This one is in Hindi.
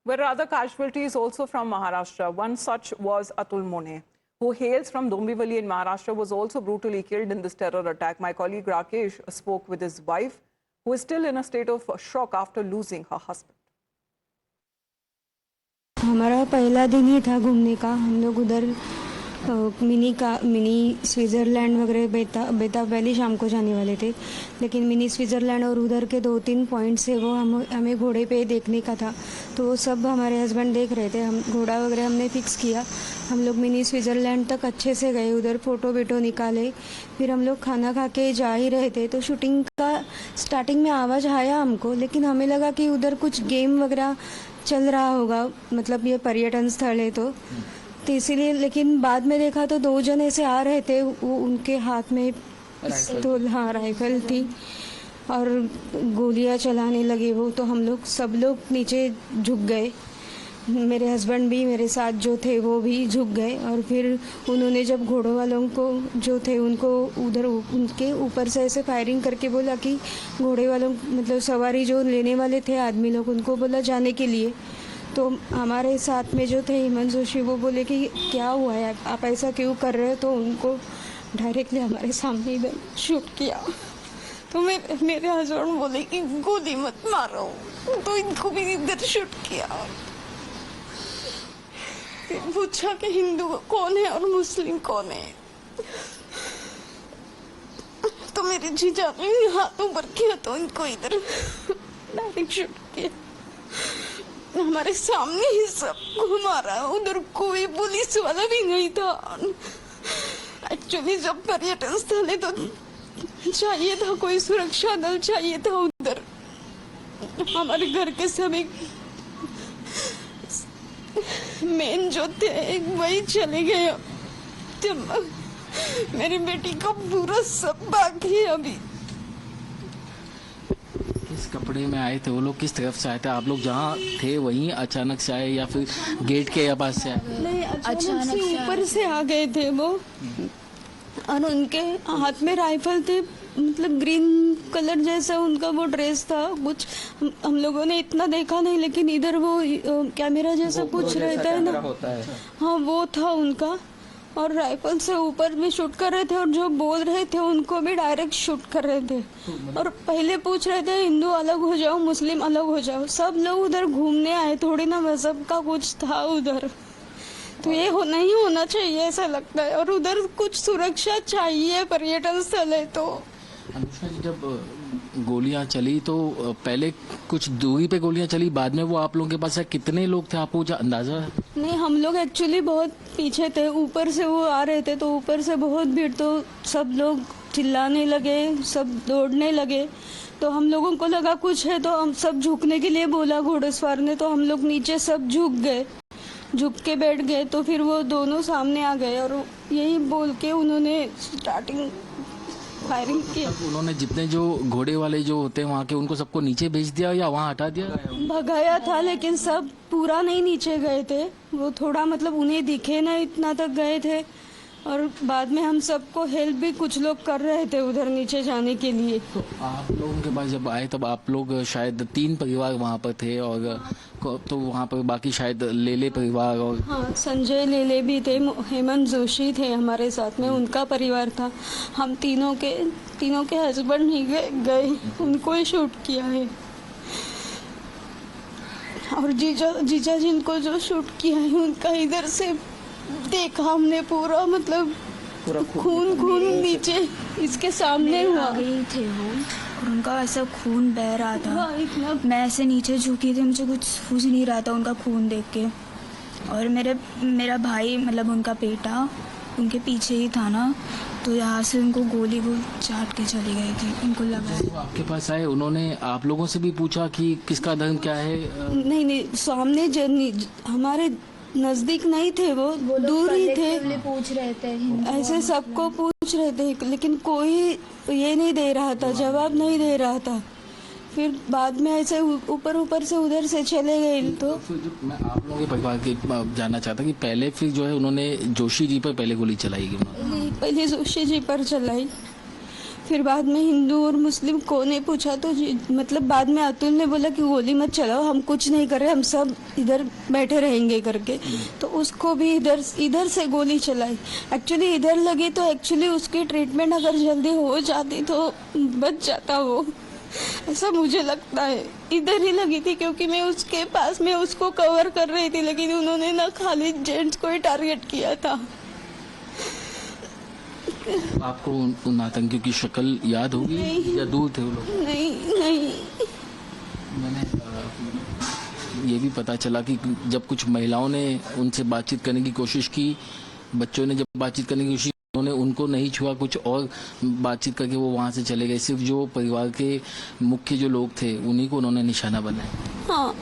There are other casualties also from Maharashtra. One such was Atul Mone, who hails from Dombivali in Maharashtra, was also brutally killed in this terror attack. My colleague Rakesh spoke with his wife, who is still in a state of shock after losing her husband. हमारा पहला दिन ही था घूमने का। हम लोग उधर मिनी स्विट्ज़रलैंड वगैरह बेताब वैली शाम को जाने वाले थे, लेकिन मिनी स्विट्ज़रलैंड और उधर के 2-3 पॉइंट्स है वो हमें घोड़े पे देखने का था, तो वो सब हमारे हस्बैंड देख रहे थे। हम घोड़ा वगैरह हमने फ़िक्स किया। हम लोग मिनी स्विट्ज़रलैंड तक अच्छे से गए, उधर फ़ोटो निकाले। फिर हम लोग खाना खा के जा ही रहे थे तो शूटिंग का स्टार्टिंग में आवाज़ आया हमको, लेकिन हमें लगा कि उधर कुछ गेम वगैरह चल रहा होगा, मतलब ये पर्यटन स्थल है तो इसीलिए। लेकिन बाद में देखा तो 2 जन ऐसे आ रहे थे, वो उनके हाथ में राइफल थी और गोलियां चलाने लगे वो। तो हम लोग सब लोग नीचे झुक गए, मेरे हस्बैंड भी मेरे साथ जो थे वो भी झुक गए। और फिर उन्होंने जब घोड़ों वालों को जो थे उनको उधर उनके ऊपर से ऐसे फायरिंग करके बोला कि घोड़े वालों मतलब सवारी जो लेने वाले थे आदमी लोग, उनको बोला जाने के लिए। तो हमारे साथ में जो थे हेमंत जोशी, वो बोले कि क्या हुआ है, आप ऐसा क्यों कर रहे हो, तो उनको डायरेक्टली हमारे सामने इधर शूट किया। तो मेरे हस्बैंड बोले कि गोली मत मारो, तो इनको भी इधर शूट किया। फिर पूछा कि हिंदू कौन है और मुस्लिम कौन है, तो मेरे जीजा ने हाथ ऊपर किया तो इनको इधर डायरेक्ट शूट किया। हमारे सामने ही सबको मारा, उधर कोई पुलिस वाला भी नहीं था। एक्चुअली जब पर्यटन स्थल है तो चाहिए था कोई सुरक्षा दल चाहिए था उधर। हमारे घर के सभी मेन जो थे वही चले गए। जब मेरी बेटी का पूरा सब बाकी है अभी। किस कपड़े में आए थे वो लोग, किस तरफ से आए थे? आप लोग जहाँ थे वहीं अचानक से आए या फिर गेट के पास से आए? नहीं, अचानक से ऊपर से आ गए थे वो, और उनके हाथ में राइफल थे, मतलब ग्रीन कलर जैसा उनका वो ड्रेस था कुछ। हम लोगों ने इतना देखा नहीं, लेकिन इधर वो कैमरा जैसा कुछ रहता है ना, हाँ वो था उनका। और राइफल से ऊपर भी शूट कर रहे थे, और जो बोल रहे थे उनको भी डायरेक्ट शूट कर रहे थे। और पहले पूछ रहे थे हिंदू अलग हो जाओ, मुस्लिम अलग हो जाओ। सब लोग उधर घूमने आए, थोड़ी ना मजहब का कुछ था उधर, तो ये नहीं होना चाहिए ऐसा लगता है। और उधर कुछ सुरक्षा चाहिए, पर्यटन स्थल है तो। अनुष्का जी, जब गोलियां चली तो पहले कुछ दूरी पे गोलियां चली, बाद में वो आप लोगों के पास है, कितने लोग थे आपको अंदाजा है? नहीं, हम लोग एक्चुअली बहुत पीछे थे, ऊपर से वो आ रहे थे तो ऊपर से बहुत भीड़, तो सब लोग चिल्लाने लगे, सब दौड़ने लगे। तो हम लोगों को लगा कुछ है, तो हम सब झुकने के लिए बोला घोड़सवार ने, तो हम लोग नीचे सब झुक गए, झुक के बैठ गए। तो फिर वो दोनों सामने आ गए और यही बोल के उन्होंने स्टार्टिंग फायरिंग की। उन्होंने जितने जो घोड़े वाले जो होते हैं वहाँ के, उनको सबको नीचे भेज दिया या वहाँ हटा दिया? भगाया था, लेकिन सब पूरा नहीं नीचे गए थे, वो थोड़ा मतलब उन्हें दिखे ना इतना तक गए थे। और बाद में हम सबको हेल्प भी कुछ लोग कर रहे थे उधर नीचे जाने के लिए। तो आप लोगों के पास जब आए तब आप लोग शायद 3 परिवार वहाँ पर थे, और तो वहाँ पर बाकी शायद लेले परिवार और हाँ, संजय लेले भी थे, हेमंत जोशी थे हमारे साथ में, उनका परिवार था। हम तीनों के हस्बैंड ही गए, उनको ही शूट किया है। और जीजा जिनको जो शूट किया है उनका इधर से देखा हमने पूरा, मतलब खून नीचे इसके सामने हुआ। गई थे वो, और उनका ऐसा खून बह रहा था। मैं ऐसे नीचे झुकी थी, मुझे कुछ सूझ नहीं रहा था उनका खून देख के। और मेरा भाई, मतलब उनका बेटा उनके पीछे ही था ना, तो यहाँ से उनको गोली वो चाट के चली गई थी। उनको लगा वो आपके पास आए, उन्होंने आप लोगों से भी पूछा कि किसका धर्म क्या है? नहीं, सामने हमारे नजदीक नहीं थे, वो दूर ही थे, पूछ रहे थे, ऐसे सबको पूछ रहे थे, लेकिन कोई ये नहीं दे रहा था, जवाब नहीं दे रहा था। फिर बाद में ऐसे ऊपर से उधर से चले गए। तो फिर मैं आप लोगों के परिवार के जानना चाहता कि पहले फिर जो है उन्होंने जोशी जी पर पहले गोली चलाई कि पहले जोशी जी पर चलाई, फिर बाद में हिंदू और मुस्लिम को ने पूछा तो मतलब बाद में अतुल ने बोला कि गोली मत चलाओ, हम कुछ नहीं कर रहे, हम सब इधर बैठे रहेंगे करके। तो उसको भी इधर से गोली चलाई। एक्चुअली इधर लगी तो एक्चुअली उसकी ट्रीटमेंट अगर जल्दी हो जाती तो बच जाता वो, ऐसा मुझे लगता है। इधर ही लगी थी क्योंकि मैं उसके पास में उसको कवर कर रही थी, लेकिन उन्होंने ना खाली जेंट्स को ही टारगेट किया था। आपको उन आतंकियों की शक्ल याद होगी या दूर थे वो लोग? नहीं मैंने ये भी पता चला कि जब कुछ महिलाओं ने उनसे बातचीत करने की कोशिश की, बच्चों ने जब बातचीत करने की कोशिश, उन्होंने उनको नहीं छुआ, कुछ और बातचीत करके वो वहां से चले गए। सिर्फ जो परिवार के मुख्य जो लोग थे उन्हीं को उन्होंने निशाना बनाया। हाँ,